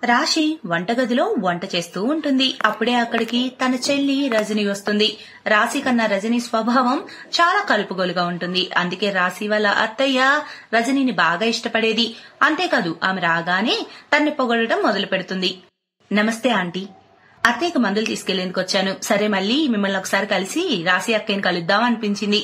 రాశి వంటగదిలో వంట చేస్తూ ఉంటుంది. అప్పుడే అక్కడికి తన చెల్లి రజని వస్తుంది. రాశి కన్నా రజని స్వభావం చాలా కలుపుగోలుగా ఉంటుంది. అందుకే రాశి వాళ్ళ అత్తయ్య రజనిని బాగా ఇష్టపడేది. అంతేకాదు ఆమె రాగానే తన్ని పొగడటం మొదలు పెడుతుంది. నమస్తే ఆంటీ, అత్తయ్యకు మందులు తీసుకెళ్లేందుకు వచ్చాను. సరే, మళ్ళీ మిమ్మల్ని ఒకసారి కలిసి రాశి అక్కయ్యని కలుద్దాం అనిపించింది.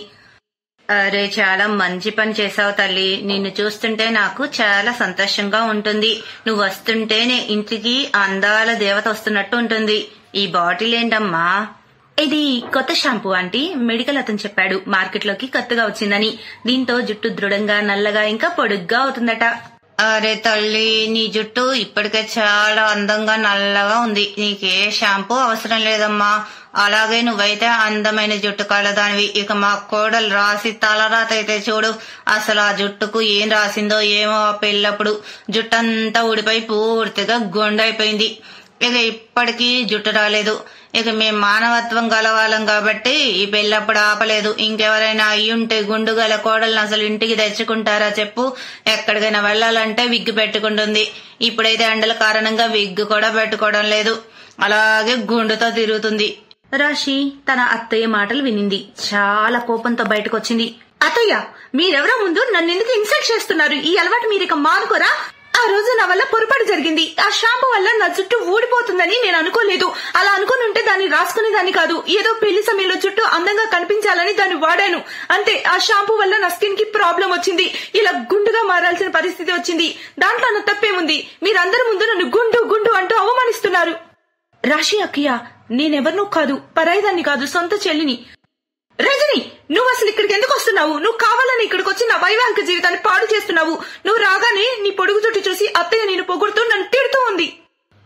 అరే, చాలా మంచి పని చేసావు తల్లి. నిన్ను చూస్తుంటే నాకు చాలా సంతోషంగా ఉంటుంది. నువ్వు వస్తుంటేనే ఇంటికి అందాల దేవత వస్తున్నట్టు ఉంటుంది. ఈ బాటిల్ ఏంటమ్మా? ఇది కొత్త షాంపూ ఆంటీ. మెడికల్ అతను చెప్పాడు మార్కెట్లోకి కొత్తగా వచ్చిందని. దీంతో జుట్టు దృఢంగా, నల్లగా, ఇంకా పొడుగ్గా అవుతుందట. అరే తల్లి, నీ జుట్టు ఇప్పటికే చాలా అందంగా నల్లగా ఉంది. నీకే షాంపూ అవసరం లేదమ్మా. అలాగే నువ్వైతే అందమైన జుట్టు కలదానివి. ఇక మా కోడలు రాసి తలరాత అయితే చూడు, అసలు ఆ జుట్టుకు ఏం రాసిందో ఏమో. ఆ పెళ్ళప్పుడు జుట్టంతా ఊడిపోయి పూర్తిగా గుండైపోయింది. ఇక ఇప్పటికీ జుట్టు రాలేదు. ఇక మేం మానవత్వం గలవాళ్ళం కాబట్టి ఈ పెళ్ళప్పుడు ఆపలేదు. ఇంకెవరైనా అయ్యుంటే గుండు గల కోడల్ని అసలు ఇంటికి తెచ్చుకుంటారా చెప్పు? ఎక్కడికైనా వెళ్లాలంటే విగ్గు పెట్టుకుంటుంది. ఇప్పుడైతే ఎండల కారణంగా విగ్గు కూడా పెట్టుకోవడం లేదు. అలాగే గుండుతో తిరుగుతుంది. రాశి తన అత్తయ్య మాటలు వినింది. చాలా కోపంతో బయటకు వచ్చింది. అత్తయ్య, మీరెవరో ముందు నన్ను ఎందుకు ఇన్సల్ట్ చేస్తున్నారు? ఈ అలవాటు మీరిక మానుకోరా? ఆ రోజు నా వల్ల పొరపాటు జరిగింది. ఆ షాంపూ వల్ల నా జుట్టు ఊడిపోతుందని నేను అనుకోలేదు. అలా అనుకుని ఉంటే దాన్ని రాసుకునేదాన్ని కాదు. ఏదో పెళ్లి సమయంలో జుట్టు అందంగా కనిపించాలని దాన్ని వాడాను అంతే. ఆ షాంపూ వల్ల నా స్కిన్ కి ప్రాబ్లం వచ్చింది. ఇలా గుండుగా మారాల్సిన పరిస్థితి వచ్చింది. దాంట్లో నా తప్పేముంది? మీరందరి ముందు నన్ను గుండు గుండు అంటూ అవమానిస్తున్నారు. రాశి అక్కయ్య, నేనెవరినూ కాదు, పరాయిదాన్ని కాదు, సొంత చెల్లిని. రజని, నువ్వు అసలు ఇక్కడికి ఎందుకు వస్తున్నావు? నువ్వు కావాలని ఇక్కడికి వచ్చి నా వైవాహిక జీవితాన్ని పాడు చేస్తున్నావు. నువ్వు రాగానే నీ పొడుగు జుట్టు చూసి అత్తయ్య నేను పొగుడుతూ నన్ను తిడుతూ ఉంది.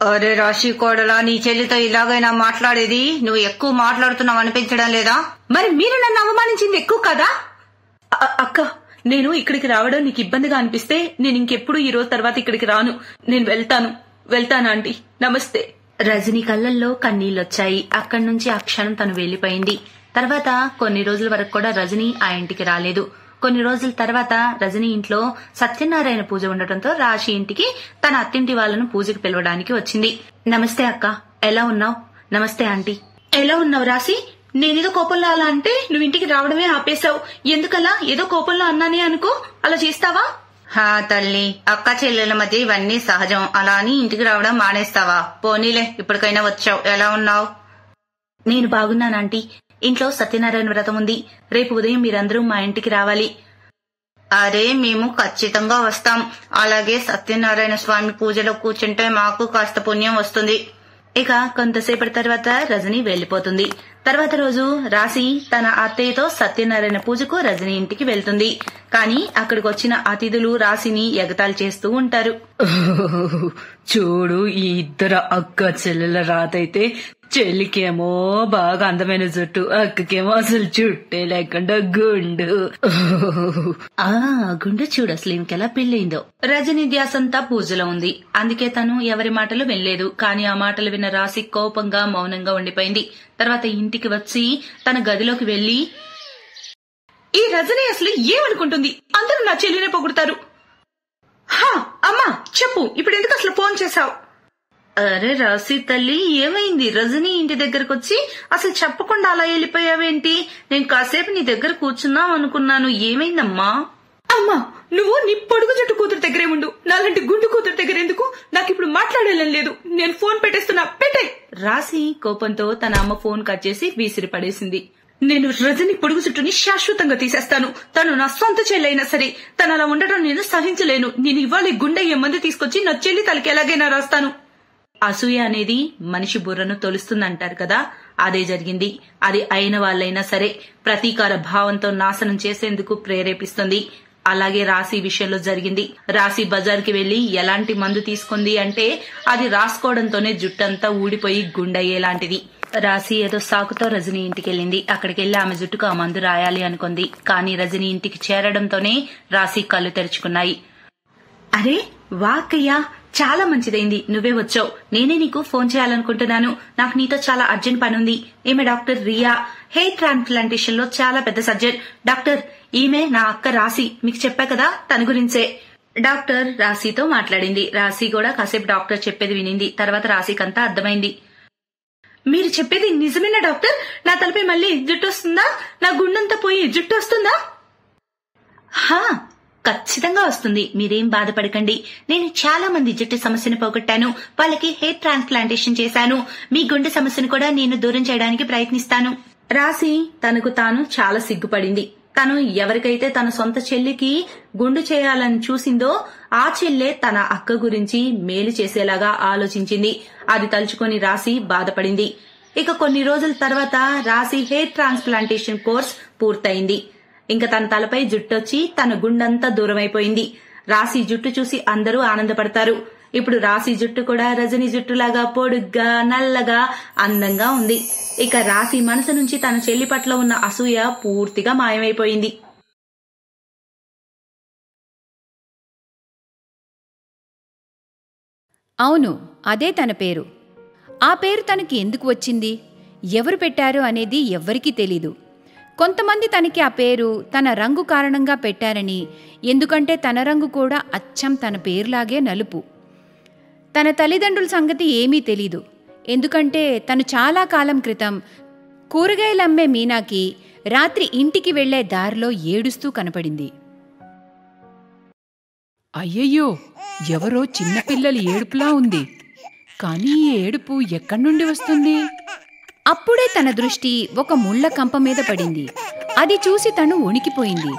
అరే రాశి కోడలా, నీ చెల్లితో ఇలాగైనా మాట్లాడేది? నువ్వు ఎక్కువ మాట్లాడుతున్నావు అనిపించడం లేదా? మరి మీరు నన్ను అవమానించింది ఎక్కువ కదా? అక్క, నేను ఇక్కడికి రావడం నీకు ఇబ్బందిగా అనిపిస్తే నేను ఇంకెప్పుడు ఈ రోజు తర్వాత ఇక్కడికి రాను. నేను వెళ్తాను ఆంటీ. నమస్తే. రజని కళ్ళల్లో కన్నీళ్లొచ్చాయి. అక్కడి నుంచి ఆ క్షణం తను వెళ్లిపోయింది. తర్వాత కొన్ని రోజుల వరకు కూడా రజని ఆ ఇంటికి రాలేదు. కొన్ని రోజుల తర్వాత రజని ఇంట్లో సత్యనారాయణ పూజ ఉండటంతో రాశి ఇంటికి తన అత్తింటి వాళ్లను పూజకు పిలవడానికి వచ్చింది. నమస్తే అక్క, ఎలా ఉన్నావు? నమస్తే ఆంటీ. ఎలా ఉన్నావు రాశి? నేనేదో కోపంలో అలా అంటే నువ్వు ఇంటికి రావడమే ఆపేశావు. ఎందుకలా? ఏదో కోపంలో అన్నానే అనుకో, అలా చేస్తావా? హా తల్లి, అక్క చెల్లెల మధ్య ఇవన్నీ సహజం. అలా అని ఇంటికి రావడం మానేస్తావా? పోనీలే, ఇప్పటికైనా వచ్చావు. ఎలా ఉన్నావు? నేను బాగున్నాను ఆంటీ. ఇంట్లో సత్యనారాయణ వ్రతం ఉంది. రేపు ఉదయం మీరందరూ మా ఇంటికి రావాలి. అరే, మేము ఖచ్చితంగా వస్తాం. అలాగే సత్యనారాయణ స్వామి పూజలో కూర్చుంటే మాకు కాస్త పుణ్యం వస్తుంది. ఇక కొంతసేపటి తర్వాత రజని వెళ్లిపోతుంది. తర్వాత రోజు రాశి తన అత్తయ్యతో సత్యనారాయణ పూజకు రజని ఇంటికి వెళ్తుంది. కానీ అక్కడికి వచ్చిన అతిథులు రాశిని ఎగతాళి చేస్తూ ఉంటారు. చూడు, ఈ ఇద్దరు అక్క చెల్లెల రాతైతే చెల్లికేమో బాగా అందమైన జుట్టు, అక్కకేమో అసలు జుట్టే లేకుండా గుండు. గుండు చూడు అసలు ఇంకెలా పెళ్ళయిందో. రజని ధ్యాసంతా పూజలో ఉంది. అందుకే తను ఎవరి మాటలు వినలేదు. కానీ ఆ మాటలు విన్న రాశి కోపంగా మౌనంగా ఉండిపోయింది. తర్వాత ఇంటికి వచ్చి తన గదిలోకి వెళ్లి, ఈ రజని అసలు ఏమనుకుంటుంది? అందరూ నా చెల్లినే పొగుడుతారు. అమ్మా చెప్పు, ఇప్పుడు ఎందుకు అసలు ఫోన్ చేశావు? అరే రాశి తల్లి, ఏమైంది? రజని ఇంటి దగ్గరకు వచ్చి అసలు చెప్పకుండా అలా వెళ్ళిపోయావేంటి? నేను కాసేపు నీ దగ్గర కూర్చున్నాం అనుకున్నాను. ఏమైందమ్మా? అమ్మా, నువ్వు నీ పొడుగు జట్టు కూతురు దగ్గరే ఉండు. నాలాంటి గుండు కూతురు దగ్గర ఎందుకు? నాకు ఇప్పుడు మాట్లాడేలం లేదు. నేను ఫోన్ పెట్టేస్తున్నా, పెట్టే. రాశి కోపంతో తన అమ్మ ఫోన్ కట్ చేసి విసిరి పడేసింది. నేను రజని పొడుగు చుట్టూని శాశ్వతంగా తీసేస్తాను. తను నా సొంత చెల్లైనా సరే తను అలా ఉండటం నేను సహించలేను. నేను ఇవాళ గుండె మంది తీసుకొచ్చి నా చెల్లి తలకి ఎలాగైనా రాస్తాను. అసూయ అనేది మనిషి బుర్రను తొలుస్తుందంటారు కదా, అదే జరిగింది. అది అయిన వాళ్ళైనా సరే ప్రతీకార భావంతో నాశనం చేసేందుకు ప్రేరేపిస్తుంది. అలాగే రాశి విషయంలో జరిగింది. రాశి బజార్కి వెళ్లి ఎలాంటి మందు తీసుకుంది అంటే అది రాసుకోవడంతోనే జుట్టంతా ఊడిపోయి గుండయ్యేలాంటిది. రాశి ఏదో సాకుతో రజని ఇంటికెళ్ళింది. అక్కడికెళ్లి ఆమె జుట్టుకు ఆ మందు రాయాలి అనుకుంది. కానీ రజని ఇంటికి చేరడంతోనే రాశి కళ్ళు తెరుచుకున్నాయి. అరే వాక్కయ్యా, చాలా మంచిదైంది నువ్వే వచ్చావు. నేనే నీకు ఫోన్ చేయాలనుకుంటున్నాను. నాకు నీతో చాలా అర్జెంట్ పని ఉంది. ఈమె డాక్టర్ రియా, హెయిర్ ట్రాన్స్ప్లాంటేషన్ లో చాలా పెద్ద సర్జన్ డాక్టర్. ఈమె నా అక్క రాశి. మీకు చెప్పా కదా, తన గురించే. డాక్టర్ రాశితో మాట్లాడింది. రాశి కూడా కాసేపు డాక్టర్ చెప్పేది వినింది. తర్వాత రాశికంతా అర్థమైంది. మీరు చెప్పేది నిజమేనా డాక్టర్? నా తలపై మళ్ళీ జుట్టు వస్తుందా? నా గుండంతా పోయి జుట్టు వస్తుందా? హా, ఖచ్చితంగా వస్తుంది. మీరేం బాధపడకండి. నేను చాలా మంది జుట్టు సమస్యను పోగొట్టాను. వాళ్ళకి హెయిర్ ట్రాన్స్ప్లాంటేషన్ చేశాను. మీ గుండె సమస్యను కూడా నేను దూరం చేయడానికి ప్రయత్నిస్తాను. రాశి తనకు తాను చాలా సిగ్గుపడింది. తను ఎవరికైతే తన సొంత చెల్లికి గుండు చేయాలని చూసిందో ఆ చెల్లె తన అక్క గురించి మేలు చేసేలాగా ఆలోచించింది. అది తలుచుకొని రాశి బాధపడింది. ఇక కొన్ని రోజుల తర్వాత రాశి హెయిర్ ట్రాన్స్ప్లాంటేషన్ కోర్స్ పూర్తయింది. ఇంకా తన తలపై జుట్టొచ్చి తన గుండంతా దూరమైపోయింది. రాశి జుట్టు చూసి అందరూ ఆనందపడతారు. ఇప్పుడు రాశి జుట్టు కూడా రజని జుట్టులాగా పొడుగ్గా నల్లగా అందంగా ఉంది. ఇక రాశి మనసు నుంచి తన చెల్లి పట్ల ఉన్న అసూయ పూర్తిగా మాయమైపోయింది. అవును, అదే తన పేరు. ఆ పేరు తనకి ఎందుకు వచ్చింది, ఎవరు పెట్టారు అనేది ఎవ్వరికీ తెలీదు. కొంతమంది తనకి ఆ పేరు తన రంగు కారణంగా పెట్టారని, ఎందుకంటే తన రంగు కూడా అచ్చం తన పేరులాగే నలుపు. తన తల్లిదండ్రుల సంగతి ఏమీ తెలీదు. ఎందుకంటే తను చాలా కాలం క్రితం కూరగాయలమ్మే మీనాకి రాత్రి ఇంటికి వెళ్లే దారిలో ఏడుస్తూ కనపడింది. అయ్యయ్యో, ఎవరో చిన్నపిల్లల ఏడుపులా ఉంది. కానీ ఈ ఏడుపు ఎక్కడి నుండి వస్తుంది? అప్పుడే తన దృష్టి ఒక ముళ్ల కంప మీద పడింది. అది చూసి తను వణికిపోయింది.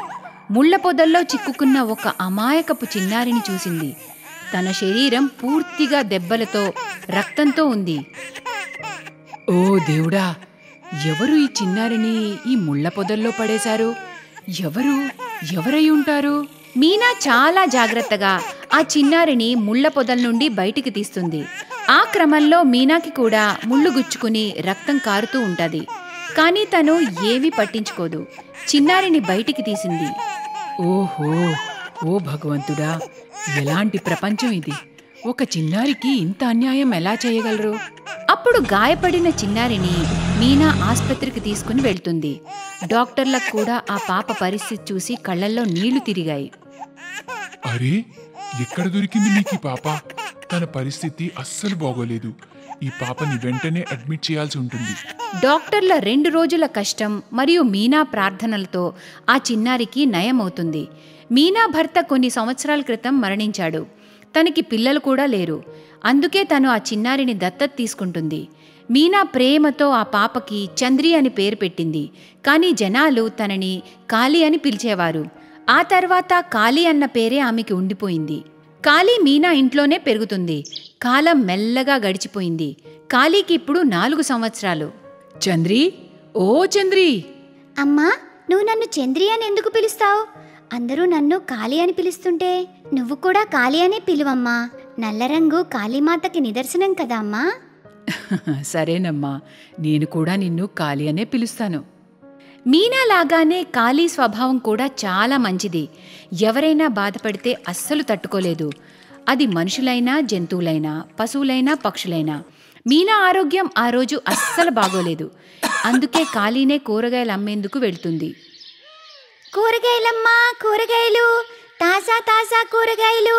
ముళ్ల పొదల్లో చిక్కుకున్న ఒక అమాయకపు చిన్నారిని చూసింది. తన శరీరం పూర్తిగా దెబ్బలతో రక్తంతో ఉంది. ఓ దేవుడా, ఎవరు ఈ చిన్నారిని ఈ ముళ్ల పొదల్లో పడేశారు? ఎవరై ఉంటారు? మీనా చాలా జాగ్రత్తగా ఆ చిన్నారిని ముళ్ల పొదల నుండి బయటికి తీస్తుంది. ఆ క్రమంలో మీనాకి కూడా ముళ్ళు గుచ్చుకుని రక్తం కారుతూ ఉంటది. కానీ తను ఏమీ పట్టించుకోదు. చిన్నారిని బయటికి తీసింది. ఓహో, ఓ భగవంతుడా, ఎలాంటి ప్రపంచం ఇది? ఒక చిన్నారికి ఇంత అన్యాయం ఎలా చేయగలరు? అప్పుడు గాయపడిన చిన్నారిని మీనా ఆస్పత్రికి తీసుకుని వెళ్తుంది. డాక్టర్లకు కూడా ఆ పాప పరిస్థితి చూసి కళ్లల్లో నీళ్లు తిరిగాయి. అరే, ఎక్కడ దొరికింది నీకు ఈ పాప? తన పరిస్థితి అస్సలు బాగోలేదు. ఈ పాపని వెంటనే అడ్మిట్ చేయాల్సి ఉంటుంది. డాక్టర్ల 2 రోజుల కష్టం మరియు మీనా ప్రార్థనలతో ఆ చిన్నారికి నయమవుతుంది. మీనా భర్త కొన్ని సంవత్సరాల క్రితం మరణించాడు. తనకి పిల్లలు కూడా లేరు. అందుకే తను ఆ చిన్నారిని దత్తత తీసుకుంటుంది. మీనా ప్రేమతో ఆ పాపకి చంద్రి అని పేరు పెట్టింది. కానీ జనాలు తనని కాళీ అని పిలిచేవారు. ఆ తర్వాత కాళీ అన్న పేరే ఆమెకి ఉండిపోయింది. కాళీ మీనా ఇంట్లోనే పెరుగుతుంది. కాలం మెల్లగా గడిచిపోయింది. కాళీకి ఇప్పుడు 4 సంవత్సరాలు. చంద్రి, ఓ చంద్రి! అమ్మా, నువ్వు నన్ను చంద్రి అని ఎందుకు పిలుస్తావు? అందరూ నన్ను కాళీ అని పిలుస్తుంటే నువ్వు కూడా కాళీ అనే పిలువమ్మా. నల్ల రంగు కాళీమాతకి నిదర్శనం కదా అమ్మా. సరేనమ్మా, నేను కూడా నిన్ను కాళీ అనే పిలుస్తాను. మీనా లాగానే కాళీ స్వభావం కూడా చాలా మంచిది. ఎవరైనా బాధపడితే అస్సలు తట్టుకోలేదు. అది మనుషులైనా, జంతువులైనా, పశువులైనా, పక్షులైనా. మీనా ఆరోగ్యం ఆ రోజు అస్సలు బాగోలేదు. అందుకే కాళీనే కూరగాయలు అమ్మేందుకు వెళ్తుంది. కూరగాయలమ్మా, కూరగాయలు, తాజా తాజా కూరగాయలు,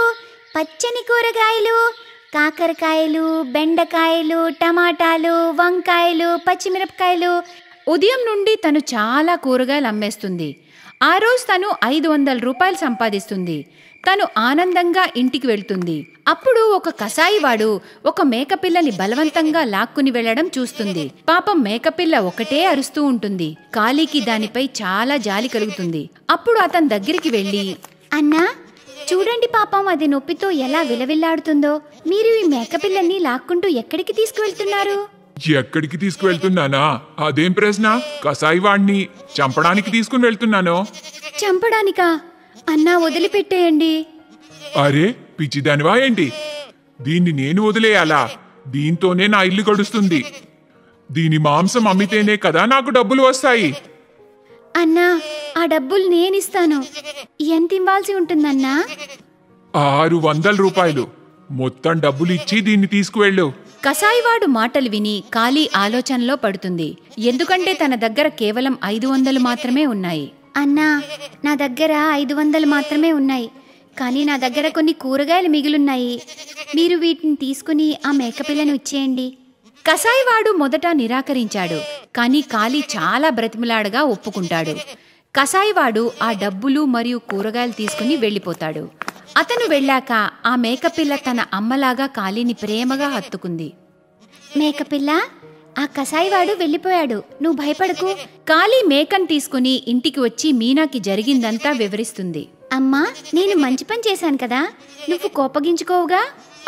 పచ్చని కూరగాయలు, కాకరకాయలు, బెండకాయలు, టమాటాలు, వంకాయలు, పచ్చిమిరపకాయలు. ఉదయం నుండి తను చాలా కూరగాయలు అమ్మేస్తుంది. ఆ రోజు తను 500 రూపాయలు సంపాదిస్తుంది. తను ఆనందంగా ఇంటికి వెళ్తుంది. అప్పుడు ఒక కసాయివాడు ఒక మేకపిల్లని బలవంతంగా లాక్కుని వెళ్లడం చూస్తుంది. పాపం మేకపిల్ల ఒకటే అరుస్తూ ఉంటుంది. కాళీకి దానిపై చాలా జాలి కలుగుతుంది. అప్పుడు అతని దగ్గరికి వెళ్లి, అన్నా, చూడండి పాపం అది నొప్పితో ఎలా విలవిల్లాడుతుందో. మీరు ఈ మేకపిల్లని లాక్కుంటూ ఎక్కడికి తీసుకువెళ్తున్నారు? ఎక్కడికి తీసుకువెళ్తున్నానా? అదేం ప్రశ్న? కసాయి వాణ్ణి చంపడానికి తీసుకుని వెళ్తున్నాను. చంపడానికా? అన్నా, వదిలిపెట్టేయండి. అరే, పిచ్చిదానివా ఏంటి? దీన్ని నేను వదిలేయాలా? దీంతోనే నా ఇల్లు గడుస్తుంది. దీని మాంసం అమ్మితేనే కదా నాకు డబ్బులు వస్తాయి. అన్నా, ఆ డబ్బులు నేనిస్తాను. ఎంత ఇవ్వాల్సి ఉంటుందన్నా? 600 రూపాయలు. మొత్తం డబ్బులు ఇచ్చి దీన్ని తీసుకువెళ్ళు. కసాయివాడు మాటలు విని కాళీ ఆలోచనలో పడుతుంది. ఎందుకంటే తన దగ్గర కేవలం 500 మాత్రమే ఉన్నాయి. అన్నా, నా దగ్గర 500 మాత్రమే ఉన్నాయి. కానీ నా దగ్గర కొన్ని కూరగాయలు మిగిలున్నాయి. మీరు వీటిని తీసుకుని ఆ మేకపిల్లను ఇచ్చేయండి. కసాయివాడు మొదట నిరాకరించాడు, కానీ కాళీ చాలా బ్రతిమలాడగా ఒప్పుకుంటాడు. కసాయివాడు ఆ డబ్బులు మరియు కూరగాయలు తీసుకుని వెళ్ళిపోతాడు. అతను వెళ్ళాక ఆ మేకపిల్ల తన అమ్మలాగా కాళీని ప్రేమగా హత్తుకుంది. మేకపిల్ల, ఆ కసాయివాడు వెళ్ళిపోయాడు, నువ్వు భయపడకు. కాళీ మేకను తీసుకుని ఇంటికి వచ్చి మీనాకి జరిగిందంతా వివరిస్తుంది. అమ్మా, నేను మంచి పని చేశాను కదా, నువ్వు కోపగించుకోవుగా.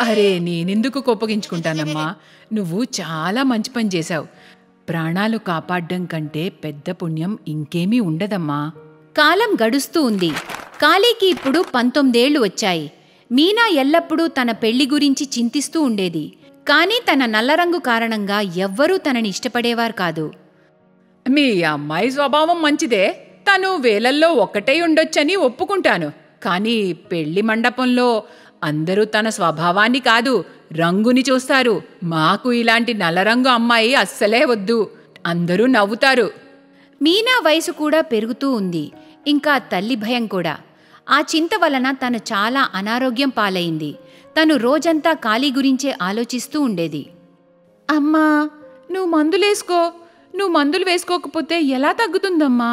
అరే, నేనెందుకు కోపగించుకుంటానమ్మా? నువ్వు చాలా మంచి పని చేశావు. ప్రాణాలు కాపాడడం కంటే పెద్ద పుణ్యం ఇంకేమీ ఉండదమ్మా. కాలం గడుస్తూ ఉంది. కాళీకి ఇప్పుడు 19 ఏళ్లు వచ్చాయి. మీనా ఎల్లప్పుడూ తన పెళ్లి గురించి చింతిస్తూ ఉండేది. కానీ తన నల్లరంగు కారణంగా ఎవ్వరూ తనని ఇష్టపడేవారు కాదు. మీ అమ్మాయి స్వభావం మంచిదే, తను వేలల్లో ఒక్కటే ఉండొచ్చని ఒప్పుకుంటాను. కానీ పెళ్లి మండపంలో అందరూ తన స్వభావాన్ని కాదు, రంగుని చూస్తారు. మాకు ఇలాంటి నల్లరంగు అమ్మాయి అస్సలే వద్దు, అందరూ నవ్వుతారు. మీనా వయసు కూడా పెరుగుతూ ఉంది, ఇంకా తల్లి భయం కూడా. ఆ చింత వలన తను చాలా అనారోగ్యం పాలైంది. తను రోజంతా కాళీ గురించే ఆలోచిస్తూ ఉండేది. అమ్మా, నువ్వు మందులేసుకో. నువ్వు మందులు వేసుకోకపోతే ఎలా తగ్గుతుందమ్మా?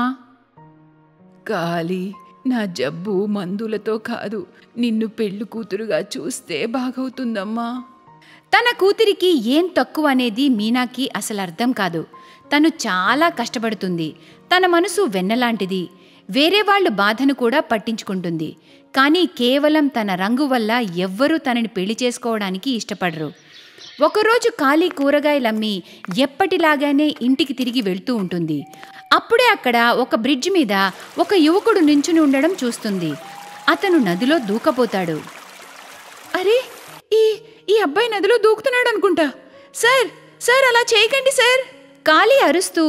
కాళీ, నా జబ్బు మందులతో కాదు, నిన్ను పెళ్లి కూతురుగా చూస్తే బాగవుతుందమ్మా. తన కూతురికి ఏం తక్కువ అనేది మీనాకి అసలు అర్థం కాదు. తను చాలా కష్టపడుతుంది. తన మనసు వెన్నలాంటిది. వేరే వాళ్ళు బాధను కూడా పట్టించుకుంటుంది. కానీ కేవలం తన రంగు వల్ల ఎవ్వరూ తనని పెళ్లి చేసుకోవడానికి ఇష్టపడరు. ఒకరోజు కాళీ కూరగాయలమ్మి ఎప్పటిలాగానే ఇంటికి తిరిగి వెళ్తూ ఉంటుంది. అప్పుడే అక్కడ ఒక బ్రిడ్జ్ మీద ఒక యువకుడు నించుని ఉండడం చూస్తుంది. అతను నదిలో దూకపోతాడు. అరే, ఈ అబ్బాయి నదిలో దూకుతున్నాడు అనుకుంటా. సార్, సార్, అలా చేయకండి సార్. కాళీ అరుస్తూ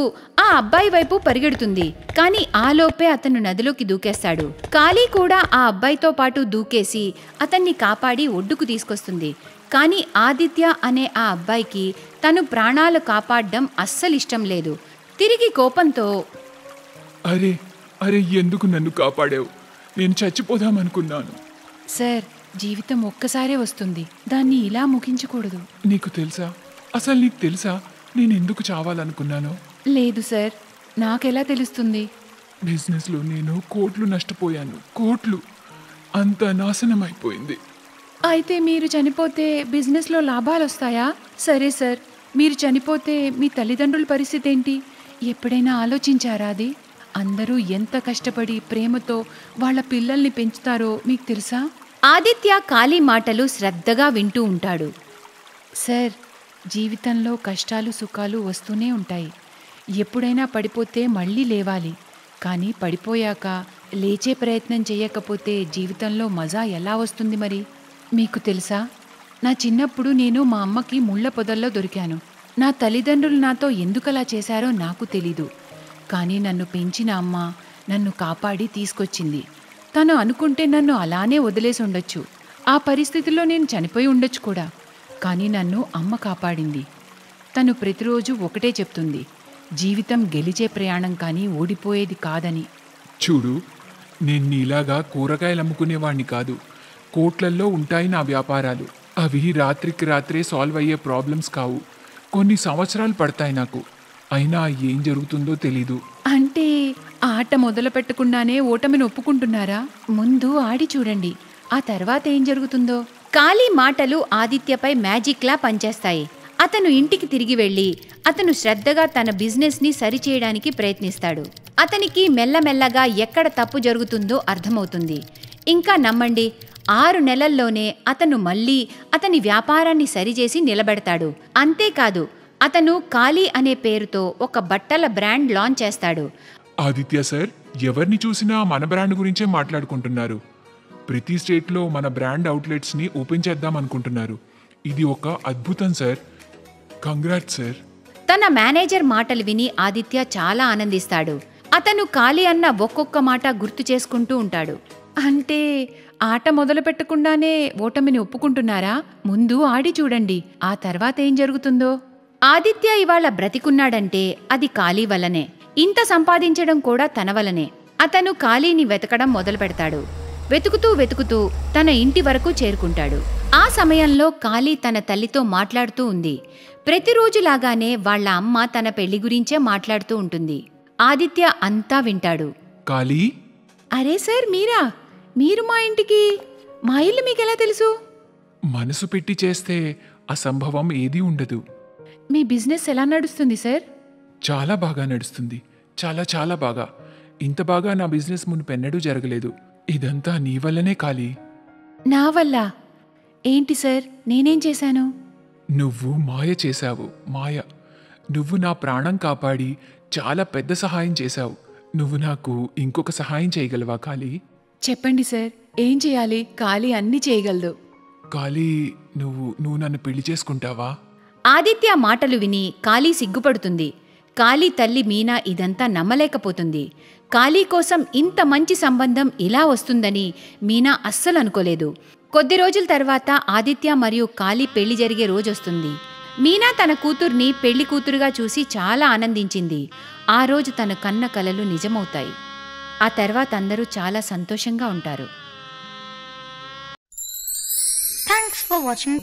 ఆ అబ్బాయి వైపు పరిగెడుతుంది. కానీ ఆలోపే అతను నదిలోకి దూకేస్తాడు. కాళీ కూడా ఆ అబ్బాయితో పాటు దూకేసి అతన్ని కాపాడి ఒడ్డుకు తీసుకొస్తుంది. కానీ ఆదిత్య అనే ఆ అబ్బాయికి తను ప్రాణాలు కాపాడడం అస్సలిష్టం లేదు. తిరిగి కోపంతో, అరే అరే, ఎందుకు నన్ను కాపాడావు? నేను చచ్చిపోదామనుకున్నాను. సార్, జీవితం ఒక్కసారే వస్తుంది, దాన్ని ఇలా ముగించకూడదు. నీకు తెలుసా, అసలు నీకు తెలుసా నేను ఎందుకు చావాలనుకున్నానో? లేదు సార్, నాకెలా తెలుస్తుంది? బిజినెస్లో నేను కోట్లు నష్టపోయాను. కోట్లు, అంత నాశనం అయిపోయింది. అయితే మీరు చనిపోతే బిజినెస్లో లాభాలు వస్తాయా? సరే సార్, మీరు చనిపోతే మీ తల్లిదండ్రుల పరిస్థితి ఏంటి? ఎప్పుడైనా ఆలోచించారా అది? అందరూ ఎంత కష్టపడి ప్రేమతో వాళ్ళ పిల్లల్ని పెంచుతారో మీకు తెలుసా? ఆదిత్య కాళీ మాటలు శ్రద్ధగా వింటూ ఉంటాడు. సార్, జీవితంలో కష్టాలు సుఖాలు వస్తూనే ఉంటాయి. ఎప్పుడైనా పడిపోతే మళ్ళీ లేవాలి. కానీ పడిపోయాక లేచే ప్రయత్నం చేయకపోతే జీవితంలో మజా ఎలా వస్తుంది మరి? మీకు తెలుసా, నా చిన్నప్పుడు నేను మా అమ్మకి ముళ్ళ పొదల్లో దొరికాను. నా తల్లిదండ్రులు నాతో ఎందుకలా చేశారో నాకు తెలీదు. కానీ నన్ను పెంచిన అమ్మ నన్ను కాపాడి తీసుకొచ్చింది. తను అనుకుంటే నన్ను అలానే వదిలేసి ఉండొచ్చు. ఆ పరిస్థితిలో నేను చనిపోయి ఉండొచ్చు కూడా. కానీ నన్ను అమ్మ కాపాడింది. తను ప్రతిరోజు ఒకటే చెప్తుంది, జీవితం గెలిచే ప్రయాణం కానీ ఓడిపోయేది కాదని. చూడు, నేను నీలాగా కూరగాయలు అమ్ముకునేవాణ్ణి కాదు. కోట్లల్లో ఉంటాయి నా వ్యాపారాలు. అవి రాత్రికి రాత్రే సాల్వ్ అయ్యే ప్రాబ్లమ్స్ కావు. కొన్ని సంవత్సరాలు పడతాయి నాకు. అయినా ఏం జరుగుతుందో తెలీదు. అంటే ఆట మొదలు పెట్టకుండానే ఓటమిని ఒప్పుకుంటున్నారా? ముందు ఆడి చూడండి, ఆ తర్వాత ఏం జరుగుతుందో. కాళీ మాటలు ఆదిత్యపై మ్యాజిక్లా పనిచేస్తాయి. అతను ఇంటికి తిరిగి వెళ్ళి అతను శ్రద్ధగా తన బిజినెస్ని సరిచేయడానికి ప్రయత్నిస్తాడు. అతనికి మెల్లమెల్లగా ఎక్కడ తప్పు జరుగుతుందో అర్థమవుతుంది. ఇంకా నమ్మండి, 6 నెలల్లోనే అతను మళ్ళీ అతని వ్యాపారాన్ని సరిచేసి నిలబెడతాడు. అంతేకాదు, అతను కాళీ అనే పేరుతో ఒక బట్టల బ్రాండ్ లాంచ్ చేస్తాడు. ఆదిత్య సార్, ఎవరిని చూసినా మన బ్రాండ్ గురించే మాట్లాడుకుంటున్నారు. ప్రతి స్టేట్లో మన బ్రాండ్ అవుట్లెట్స్ని ఓపెన్ చేద్దాం అనుకుంటున్నారు. ఇది ఒక అద్భుతం సార్. Congrats sir. తన మేనేజర్ మాటలు విని ఆదిత్య చాలా ఆనందిస్తాడు. అతను కాళీ అన్న ఒక్కొక్క మాట గుర్తు చేసుకుంటూ ఉంటాడు. అంటే ఆట మొదలు పెట్టకుండానే ఓటమిని ఒప్పుకుంటున్నారా? ముందు ఆడి చూడండి, ఆ తర్వాత ఏం జరుగుతుందో. ఆదిత్య ఇవాళ బ్రతికున్నాడంటే అది కాళీ వల్లనే. ఇంత సంపాదించడం కూడా తన వల్లనే. అతను కాళీని వెతకడం మొదలు పెడతాడు. వెతుకుతూ వెతుకుతూ తన ఇంటి వరకు చేరుకుంటాడు. ఆ సమయంలో కాళీ తన తల్లితో మాట్లాడుతూ ఉంది. ప్రతిరోజులాగానే వాళ్ళ అమ్మ తన పెళ్లి గురించే మాట్లాడుతూ ఉంటుంది. ఆదిత్య అంతా వింటాడు. కాళీ, అరే సార్ మీరా? మీరు మా ఇంటికి? మా ఇల్లు మీకెలా తెలుసు? మనసు పెట్టి చేస్తే అసంభవం ఏదీ ఉండదు. మీ బిజినెస్ ఎలా నడుస్తుంది సార్? చాలా బాగా నడుస్తుంది. చాలా చాలా బాగా. ఇంత బాగా నా బిజినెస్ మునుపెన్నడూ జరగలేదు. ఇదంతా నీ వల్లనే కాళీ. నా వల్ల? ఏంటి సార్, నేనేం చేశాను? నువ్వు మాయ చేశావు. మాయ. నువ్వు నా ప్రాణం కాపాడి చాలా పెద్ద సహాయం చేశావు. నువ్వు నాకు ఇంకొక సహాయం చేయగలవా కాళీ? చెప్పండి సార్, ఏం చేయాలి? కాళీ అన్నీ చేయగలదు. కాళీ, నువ్వు నన్ను పెళ్లి చేసుకుంటావా? ఆదిత్య మాటలు విని కాళీ సిగ్గుపడుతుంది. కాళీ తల్లి మీనా ఇదంతా నమ్మలేకపోతుంది. కాళీ కోసం ఇంత మంచి సంబంధం ఇలా వస్తుందని మీనా అస్సలు అనుకోలేదు. కొద్ది రోజుల తర్వాత ఆదిత్య మరియు కాళీ పెళ్లి జరిగే రోజొస్తుంది. మీనా తన కూతుర్ని పెళ్లి కూతురుగా చూసి చాలా ఆనందించింది. ఆ రోజు తన కన్న కలలు నిజమవుతాయి. ఆ తర్వాత అందరూ చాలా సంతోషంగా ఉంటారు. Thanks for watching.